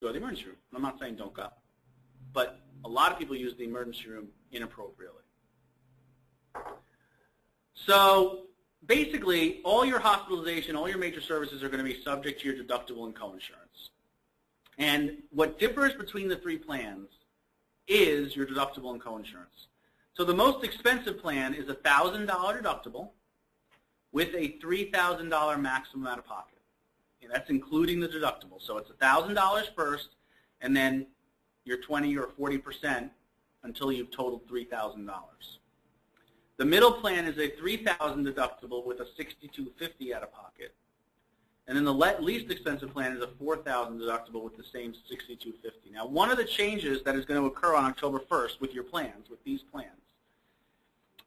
go to the emergency room. I'm not saying don't go. But a lot of people use the emergency room inappropriately. So basically, all your hospitalization, all your major services are going to be subject to your deductible and coinsurance. And what differs between the three plans is your deductible and coinsurance. So the most expensive plan is a $1,000 deductible with a $3,000 maximum out of pocket. And that's including the deductible. So it's $1,000 first, and then your 20 or 40% until you've totaled $3,000. The middle plan is a $3,000 deductible with a $6,250 out of pocket. And then the least expensive plan is a $4,000 deductible with the same $6,250. Now, one of the changes that is going to occur on October 1st with your plans, with these plans,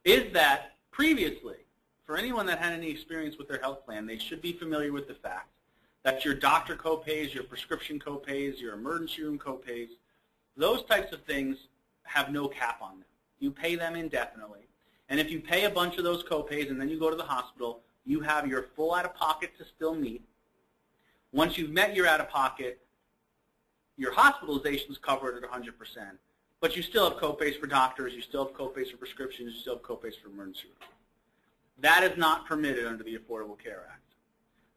is that previously, for anyone that had any experience with their health plan, they should be familiar with the fact that your doctor copays, your prescription copays, your emergency room copays, those types of things have no cap on them. You pay them indefinitely. And if you pay a bunch of those copays and then you go to the hospital, you have your full out-of-pocket to still meet. Once you've met your out-of-pocket, your hospitalization is covered at 100%. But you still have copays for doctors, you still have copays for prescriptions, you still have copays for emergency room. That is not permitted under the Affordable Care Act.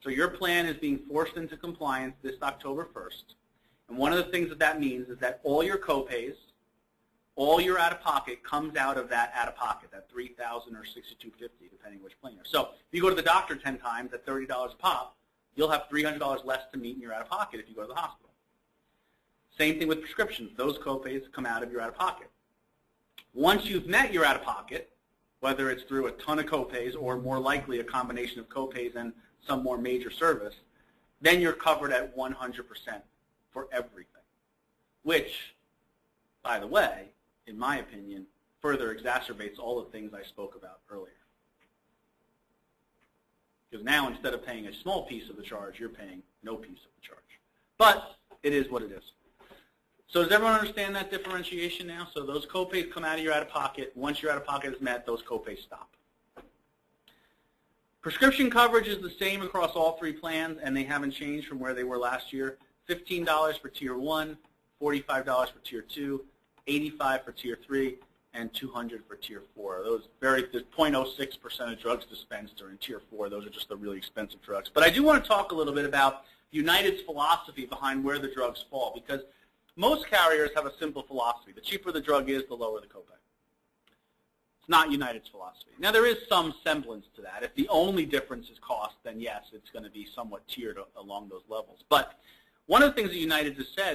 So your plan is being forced into compliance this October 1st. And one of the things that that means is that all your copays, all your out-of-pocket comes out of that out-of-pocket, that $3,000 or $6,250, depending which plan you're. So if you go to the doctor 10 times at $30 a pop, you'll have $300 less to meet in your out-of-pocket if you go to the hospital. Same thing with prescriptions. Those copays come out of your out-of-pocket. Once you've met your out-of-pocket, whether it's through a ton of copays or more likely a combination of copays and some more major service, then you're covered at 100% for everything, which, by the way, in my opinion, further exacerbates all the things I spoke about earlier. Because now instead of paying a small piece of the charge, you're paying no piece of the charge. But it is what it is. So does everyone understand that differentiation now? So those copays come out of your out-of-pocket. Once your out-of-pocket is met, those copays stop. Prescription coverage is the same across all three plans, and they haven't changed from where they were last year. $15 for Tier 1, $45 for Tier 2, $85 for Tier 3, and $200 for Tier 4. Those there's 0.06% of drugs dispensed are in Tier 4. Those are just the really expensive drugs. But I do want to talk a little bit about United's philosophy behind where the drugs fall, because most carriers have a simple philosophy. The cheaper the drug is, the lower the copay. It's not United's philosophy. Now, there is some semblance to that. If the only difference is cost, then yes, it's going to be somewhat tiered along those levels. But one of the things that United has said